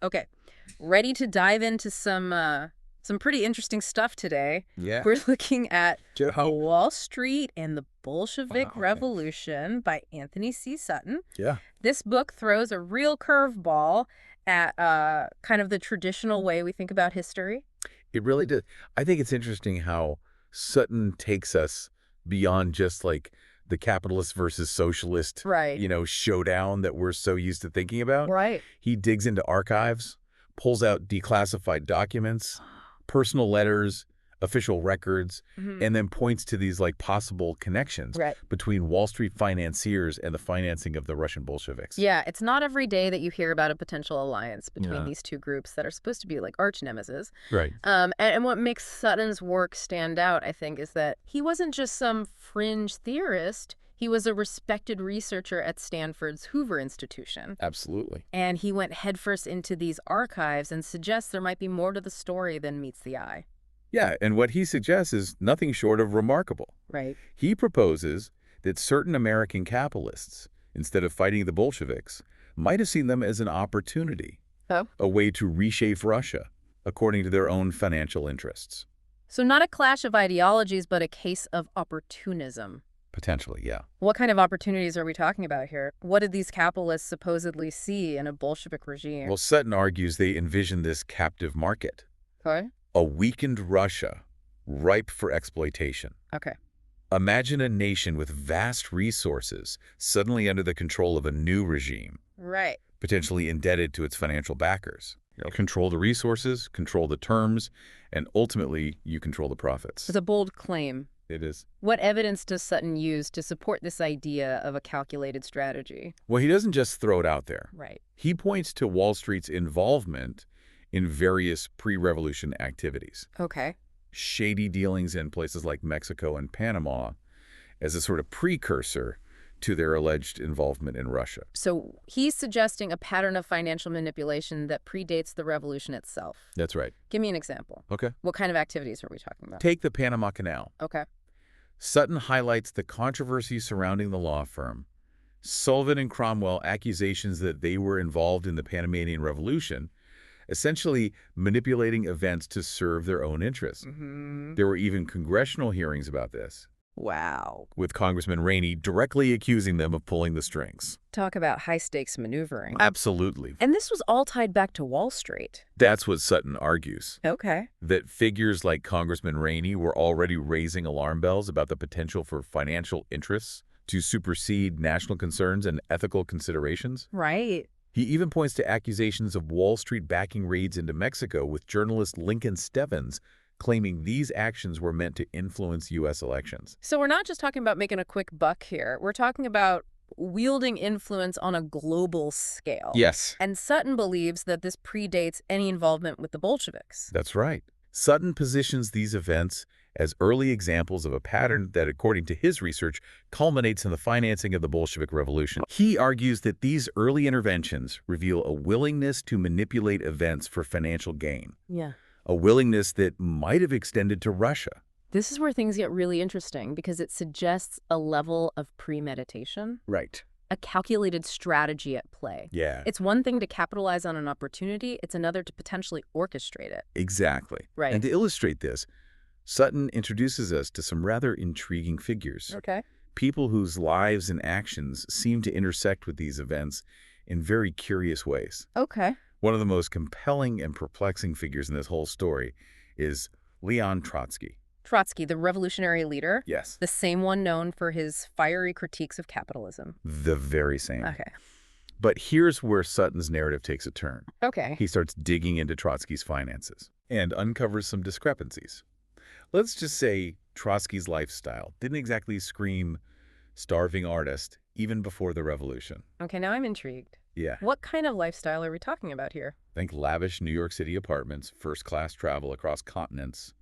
Okay, ready to dive into some pretty interesting stuff today. Yeah. We're looking at Joe. Wall Street and the Bolshevik Wow. Okay. Revolution by Antony Sutton. Yeah. This book throws a real curveball at kind of the traditional way we think about history. It really did. I think it's interesting how Sutton takes us beyond just like the capitalist versus socialist, Right. showdown that we're so used to thinking about. Right. He digs into archives, pulls out declassified documents, personal letters, official records, Mhm. and then points to these like possible connections Right. between Wall Street financiers and the financing of the Russian Bolsheviks. Yeah, it's not every day that you hear about a potential alliance between Yeah. these two groups that are supposed to be like arch nemesis. Right. And what makes Sutton's work stand out, I think, is that he wasn't just some fringe theorist. He was a respected researcher at Stanford's Hoover Institution. Absolutely. And he went headfirst into these archives and suggests there might be more to the story than meets the eye. Yeah, and what he suggests is nothing short of remarkable. Right. He proposes that certain American capitalists, instead of fighting the Bolsheviks, might have seen them as an opportunity, Oh. a way to reshape Russia according to their own financial interests. So not a clash of ideologies, but a case of opportunism. Potentially, yeah. What kind of opportunities are we talking about here? What did these capitalists supposedly see in a Bolshevik regime? Well, Sutton argues they envision this captive market, Okay. a weakened Russia, ripe for exploitation. Okay. Imagine a nation with vast resources suddenly under the control of a new regime, Right. potentially indebted to its financial backers. Control the resources, control the terms, and ultimately you control the profits. It's a bold claim. It is. What evidence does Sutton use to support this idea of a calculated strategy? Well, he doesn't just throw it out there. Right. He points to Wall Street's involvement in various pre-revolution activities, Okay. shady dealings in places like Mexico and Panama as a sort of precursor to their alleged involvement in Russia. So he's suggesting a pattern of financial manipulation that predates the revolution itself. That's right. Give me an example. Okay. What kind of activities are we talking about? Take the Panama Canal. Okay. Sutton highlights the controversy surrounding the law firm, Sullivan and Cromwell accusations that they were involved in the Panamanian Revolution, essentially manipulating events to serve their own interests. Mm-hmm. There were even congressional hearings about this, Wow. with Congressman Rainey directly accusing them of pulling the strings. Talk about high-stakes maneuvering. Absolutely. And this was all tied back to Wall Street. That's what Sutton argues, Okay. that figures like Congressman Rainey were already raising alarm bells about the potential for financial interests to supersede national concerns and ethical considerations. Right. He even points to accusations of Wall Street backing raids into Mexico, with journalist Lincoln Stevens claiming these actions were meant to influence U.S. elections. So we're not just talking about making a quick buck here. We're talking about wielding influence on a global scale. Yes. And Sutton believes that this predates any involvement with the Bolsheviks. That's right. Sutton positions these events as early examples of a pattern that, according to his research, culminates in the financing of the Bolshevik Revolution. He argues that these early interventions reveal a willingness to manipulate events for financial gain, Yeah. a willingness that might have extended to Russia. This is where things get really interesting because it suggests a level of premeditation, Right. a calculated strategy at play. Yeah, It's one thing to capitalize on an opportunity. It's another to potentially orchestrate it. exactly. Right. And to illustrate this, Sutton introduces us to some rather intriguing figures. Okay. People whose lives and actions seem to intersect with these events in very curious ways. Okay. One of the most compelling and perplexing figures in this whole story is Leon Trotsky. Trotsky, the revolutionary leader, Yes. the same one known for his fiery critiques of capitalism. The very same. Okay. But here's where Sutton's narrative takes a turn. Okay. He starts digging into Trotsky's finances and uncovers some discrepancies. Let's just say Trotsky's lifestyle didn't exactly scream starving artist even before the revolution. Okay, now I'm intrigued. Yeah. What kind of lifestyle are we talking about here? Think lavish New York City apartments, first-class travel across continents,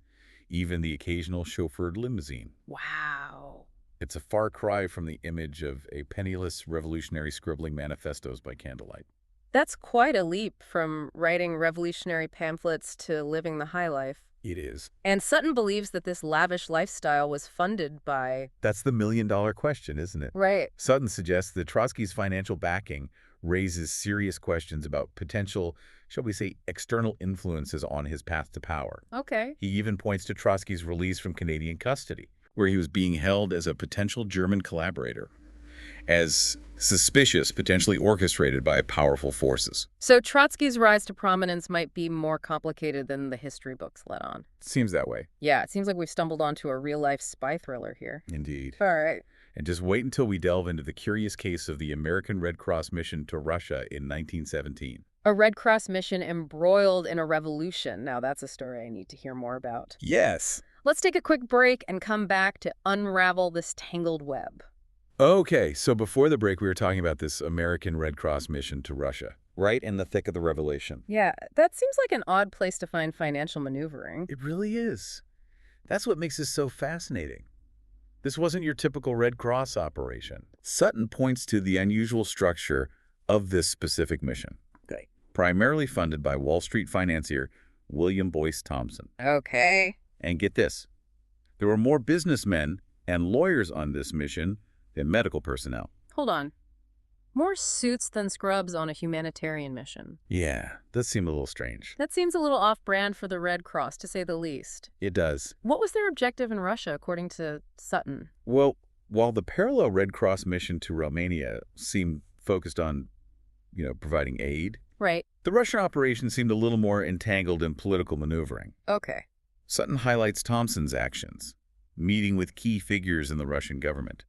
even the occasional chauffeured limousine. Wow. It's a far cry from the image of a penniless revolutionary scribbling manifestos by candlelight. That's quite a leap from writing revolutionary pamphlets to living the high life. It is. And Sutton believes that this lavish lifestyle was funded by... That's the million-dollar question, isn't it? Right. Sutton suggests that Trotsky's financial backing raises serious questions about potential, shall we say, external influences on his path to power. Okay. He even points to Trotsky's release from Canadian custody, where he was being held as a potential German collaborator, as suspicious, potentially orchestrated by powerful forces. So Trotsky's rise to prominence might be more complicated than the history books let on. Seems that way. Yeah, it seems like we've stumbled onto a real-life spy thriller here. Indeed. All right. And just wait until we delve into the curious case of the American Red Cross mission to Russia in 1917. A Red Cross mission embroiled in a revolution. Now that's a story I need to hear more about. Yes. Let's take a quick break and come back to unravel this tangled web. Okay, so before the break, we were talking about this American Red Cross mission to Russia, right in the thick of the revolution. Yeah, that seems like an odd place to find financial maneuvering. It really is. That's what makes this so fascinating. This wasn't your typical Red Cross operation. Sutton points to the unusual structure of this specific mission. Okay. Primarily funded by Wall Street financier William Boyce Thompson. Okay. And get this, there were more businessmen and lawyers on this mission than medical personnel. Hold on. More suits than scrubs on a humanitarian mission. Yeah, does seem a little strange. That seems a little off-brand for the Red Cross, to say the least. It does. What was their objective in Russia, according to Sutton? Well, while the parallel Red Cross mission to Romania seemed focused on, providing aid, Right. the Russian operation seemed a little more entangled in political maneuvering. Okay. Sutton highlights Thompson's actions, meeting with key figures in the Russian government,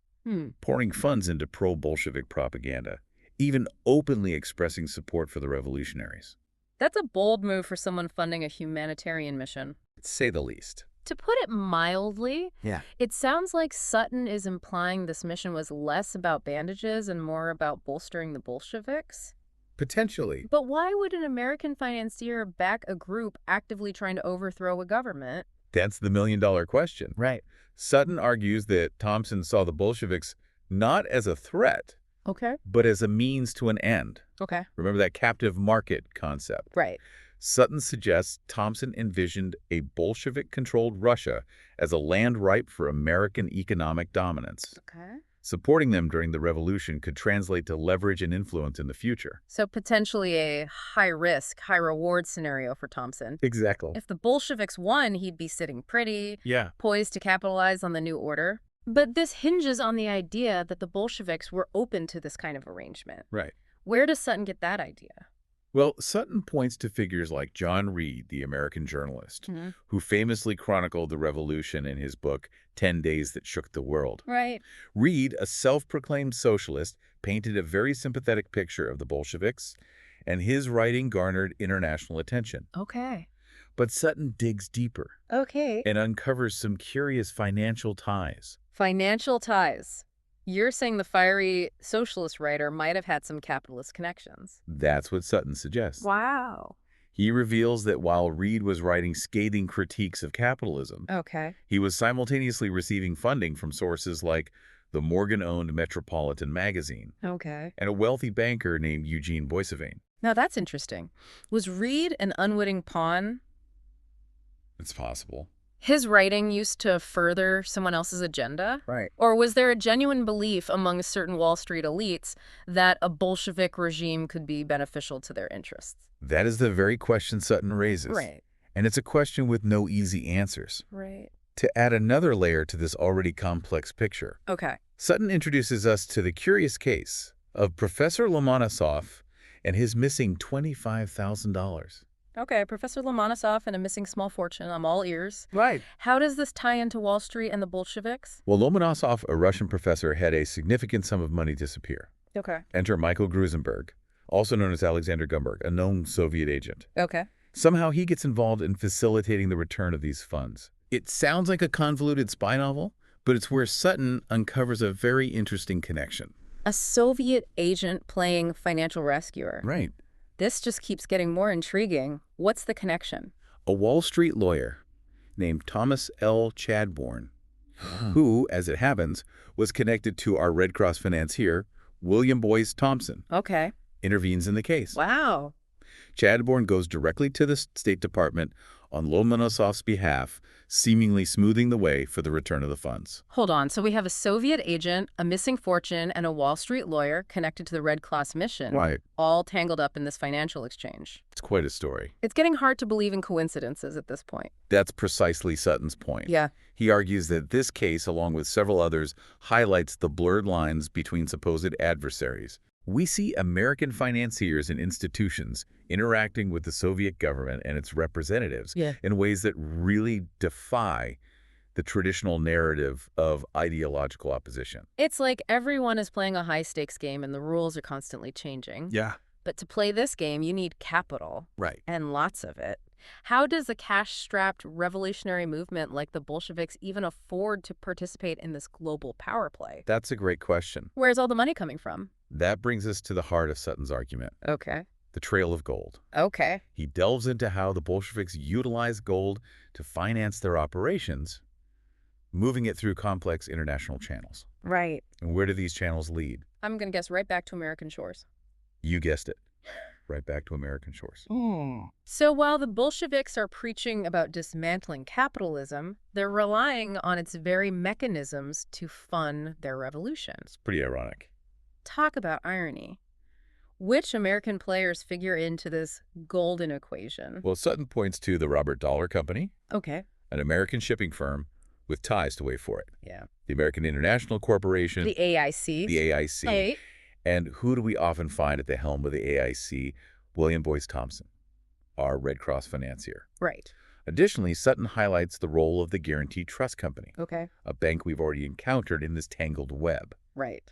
pouring funds into pro-Bolshevik propaganda, even openly expressing support for the revolutionaries. That's a bold move for someone funding a humanitarian mission. To say the least. To put it mildly, Yeah. it sounds like Sutton is implying this mission was less about bandages and more about bolstering the Bolsheviks. Potentially. But why would an American financier back a group actively trying to overthrow a government? That's the million-dollar question. Right. Sutton argues that Thompson saw the Bolsheviks not as a threat, Okay. but as a means to an end. Okay. Remember that captive market concept? Right. Sutton suggests Thompson envisioned a Bolshevik-controlled Russia as a land ripe for American economic dominance. Okay. Supporting them during the revolution could translate to leverage and influence in the future. So potentially a high-risk, high-reward scenario for Thompson. Exactly. If the Bolsheviks won, he'd be sitting pretty, Yeah. poised to capitalize on the new order. But this hinges on the idea that the Bolsheviks were open to this kind of arrangement. Right. Where does Sutton get that idea? Well, Sutton points to figures like John Reed, the American journalist, who famously chronicled the revolution in his book, 10 Days That Shook the World. Right. Reed, a self-proclaimed socialist, painted a very sympathetic picture of the Bolsheviks, and his writing garnered international attention. Okay. But Sutton digs deeper Okay. and uncovers some curious financial ties. Financial ties. You're saying the fiery socialist writer might have had some capitalist connections. That's what Sutton suggests. Wow. He reveals that while Reed was writing scathing critiques of capitalism, Okay. he was simultaneously receiving funding from sources like the Morgan-owned Metropolitan magazine Okay. and a wealthy banker named Eugene Boissevain. Now that's interesting. Was Reed an unwitting pawn? It's possible. His writing used to further someone else's agenda? Right. Or was there a genuine belief among certain Wall Street elites that a Bolshevik regime could be beneficial to their interests? That is the very question Sutton raises. Right. And it's a question with no easy answers. Right. To add another layer to this already complex picture, Okay. Sutton introduces us to the curious case of Professor Lomonosov and his missing $25,000. Okay, Professor Lomonosov and a missing small fortune. I'm all ears. Right. How does this tie into Wall Street and the Bolsheviks? Well, Lomonosov, a Russian professor, had a significant sum of money disappear. Okay. Enter Michael Grusenberg, also known as Alexander Gumberg, a known Soviet agent. Okay. Somehow he gets involved in facilitating the return of these funds. It sounds like a convoluted spy novel, but it's where Sutton uncovers a very interesting connection. A Soviet agent playing financial rescuer. Right. This just keeps getting more intriguing. What's the connection? A Wall Street lawyer named Thomas L. Chadbourne, who, as it happens, was connected to our Red Cross financier, William Boyce Thompson, Okay. intervenes in the case. Wow. Chadbourne goes directly to the State Department on Lomonosov's behalf, seemingly smoothing the way for the return of the funds. Hold on. So we have a Soviet agent, a missing fortune, and a Wall Street lawyer connected to the Red Cross mission, Right. all tangled up in this financial exchange. It's quite a story. It's getting hard to believe in coincidences at this point. That's precisely Sutton's point. Yeah. He argues that this case, along with several others, highlights the blurred lines between supposed adversaries. We see American financiers and institutions interacting with the Soviet government and its representatives in ways that really defy the traditional narrative of ideological opposition. It's like everyone is playing a high-stakes game and the rules are constantly changing. Yeah. But to play this game, you need capital. Right. And lots of it. How does a cash-strapped revolutionary movement like the Bolsheviks even afford to participate in this global power play? That's a great question. Where's all the money coming from? That brings us to the heart of Sutton's argument, Okay. the trail of gold. Okay. He delves into how the Bolsheviks utilized gold to finance their operations, moving it through complex international channels. Right. And where do these channels lead? I'm going to guess right back to American shores. You guessed it. Right back to American shores. So while the Bolsheviks are preaching about dismantling capitalism, they're relying on its very mechanisms to fund their revolution. It's pretty ironic. Talk about irony. Which American players figure into this golden equation? Well, Sutton points to the Robert Dollar Company, Okay. an American shipping firm with ties to wait for it. Yeah. The American International Corporation, The AIC. the AIC. Hey. And who do we often find at the helm of the AIC? William Boyce Thompson, our Red Cross financier. Right. Additionally, Sutton highlights the role of the Guaranteed Trust Company, Okay. a bank we've already encountered in this tangled web. Right.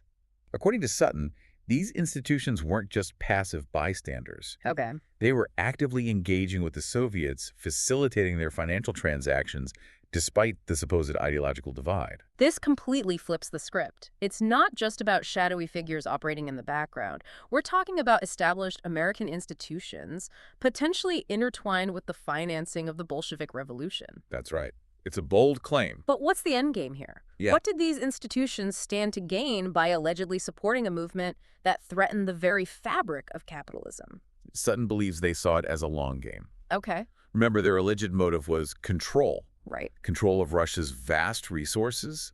According to Sutton, these institutions weren't just passive bystanders. Okay. They were actively engaging with the Soviets, facilitating their financial transactions despite the supposed ideological divide. This completely flips the script. It's not just about shadowy figures operating in the background. We're talking about established American institutions, potentially intertwined with the financing of the Bolshevik Revolution. That's right. It's a bold claim. But what's the end game here? Yeah. What did these institutions stand to gain by allegedly supporting a movement that threatened the very fabric of capitalism? Sutton believes they saw it as a long game. Okay. Remember, their alleged motive was control. Right. Control of Russia's vast resources,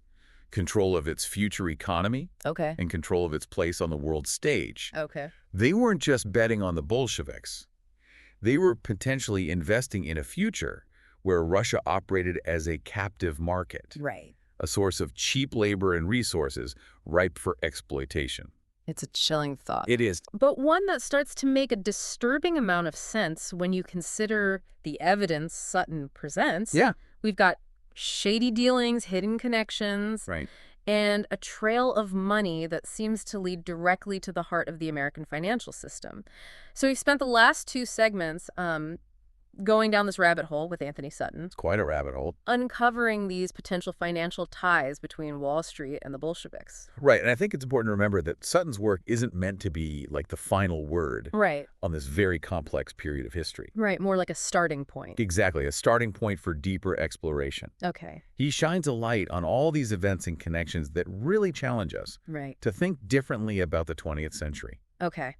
control of its future economy, Okay. and control of its place on the world stage. Okay. They weren't just betting on the Bolsheviks. They were potentially investing in a future where Russia operated as a captive market, Right. a source of cheap labor and resources ripe for exploitation. It's a chilling thought. It is. But one that starts to make a disturbing amount of sense when you consider the evidence Sutton presents. Yeah. We've got shady dealings, hidden connections, Right. and a trail of money that seems to lead directly to the heart of the American financial system. So we've spent the last two segments going down this rabbit hole with Antony Sutton, It's quite a rabbit hole. uncovering these potential financial ties between Wall Street and the Bolsheviks. Right, and I think it's important to remember that Sutton's work isn't meant to be like the final word Right. on this very complex period of history. Right. More like a starting point. Exactly, a starting point for deeper exploration. Okay. He shines a light on all these events and connections that really challenge us Right. to think differently about the 20th century. Okay.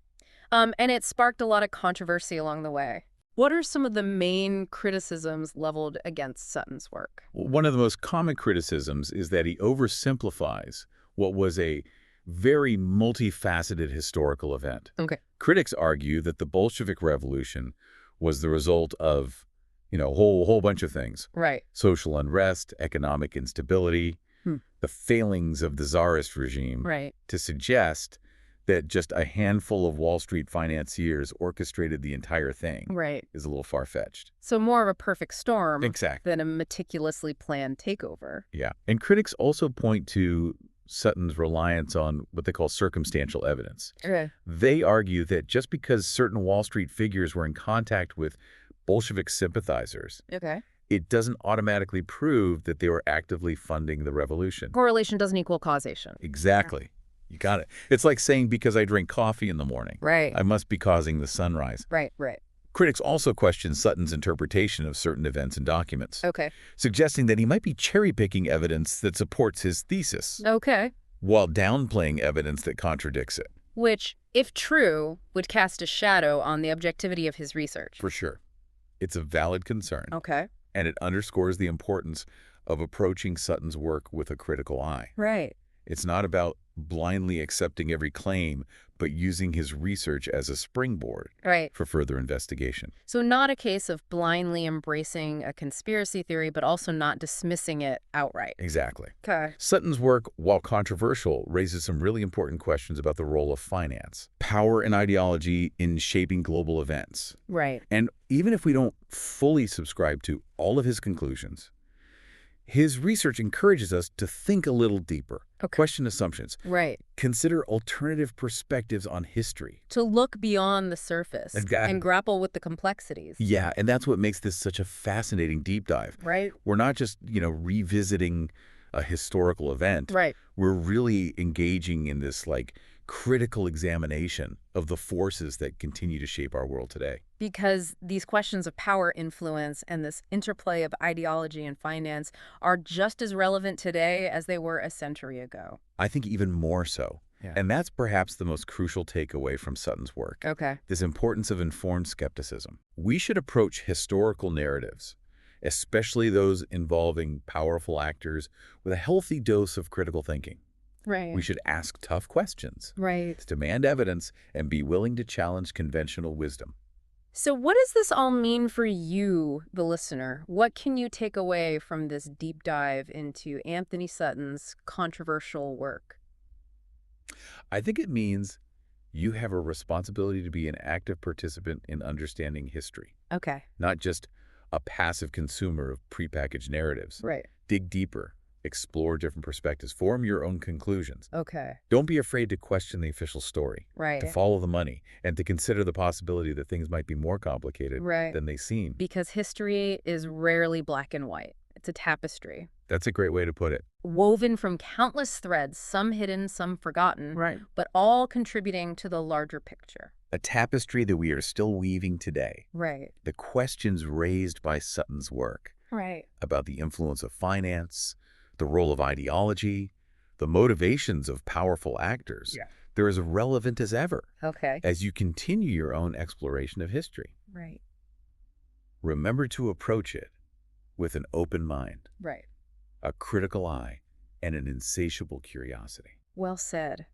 And it sparked a lot of controversy along the way. What are some of the main criticisms leveled against Sutton's work? One of the most common criticisms is that he oversimplifies what was a very multifaceted historical event. Okay. Critics argue that the Bolshevik Revolution was the result of, a whole bunch of things. Right. Social unrest, economic instability, the failings of the Tsarist regime, Right. to suggest that just a handful of Wall Street financiers orchestrated the entire thing Right. is a little far-fetched. So more of a perfect storm Exactly. than a meticulously planned takeover. Yeah. And critics also point to Sutton's reliance on what they call circumstantial evidence. Okay. They argue that just because certain Wall Street figures were in contact with Bolshevik sympathizers, Okay. it doesn't automatically prove that they were actively funding the revolution. Correlation doesn't equal causation. Exactly. You got it. It's like saying because I drink coffee in the morning, Right. I must be causing the sunrise. Right. Right. Critics also question Sutton's interpretation of certain events and documents, Okay. suggesting that he might be cherry-picking evidence that supports his thesis, Okay. while downplaying evidence that contradicts it. Which if true, would cast a shadow on the objectivity of his research. For sure. It's a valid concern, Okay. and it underscores the importance of approaching Sutton's work with a critical eye. Right. It's not about blindly accepting every claim, but using his research as a springboard Right. for further investigation. So not a case of blindly embracing a conspiracy theory, but also not dismissing it outright. Exactly. Okay. Sutton's work, while controversial, raises some really important questions about the role of finance, power and ideology in shaping global events. Right. And even if we don't fully subscribe to all of his conclusions, his research encourages us to think a little deeper, Okay. question assumptions, Right. consider alternative perspectives on history. To look beyond the surface Exactly. and grapple with the complexities. Yeah, and that's what makes this such a fascinating deep dive. Right. We're not just, revisiting a historical event. Right. We're really engaging in this, critical examination of the forces that continue to shape our world today. Because these questions of power, influence, and this interplay of ideology and finance are just as relevant today as they were a century ago. I think even more so. Yeah. And that's perhaps the most crucial takeaway from Sutton's work. Okay. This importance of informed skepticism. We should approach historical narratives, especially those involving powerful actors, with a healthy dose of critical thinking. Right. We should ask tough questions, Right. demand evidence, and be willing to challenge conventional wisdom. So what does this all mean for you, the listener? What can you take away from this deep dive into Antony Sutton's controversial work? I think it means you have a responsibility to be an active participant in understanding history, Okay. not just a passive consumer of prepackaged narratives. Right. Dig deeper, explore different perspectives, form your own conclusions. Okay. Don't be afraid to question the official story, Right. to follow the money, and to consider the possibility that things might be more complicated Right. than they seem. Because history is rarely black and white. It's a tapestry, That's a great way to put it. woven from countless threads, some hidden, some forgotten, Right. but all contributing to the larger picture. A tapestry that we are still weaving today. Right. The questions raised by Sutton's work Right. about the influence of finance, the role of ideology, the motivations of powerful actors, Yeah. they're as relevant as ever Okay. as you continue your own exploration of history. Right. Remember to approach it with an open mind, Right. a critical eye, and an insatiable curiosity. Well said.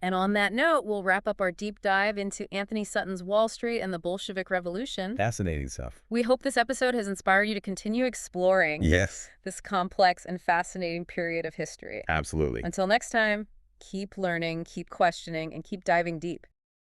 And on that note, we'll wrap up our deep dive into Antony Sutton's Wall Street and the Bolshevik Revolution. Fascinating stuff. We hope this episode has inspired you to continue exploring Yes, this complex and fascinating period of history. absolutely. Until next time, keep learning, keep questioning, and keep diving deep.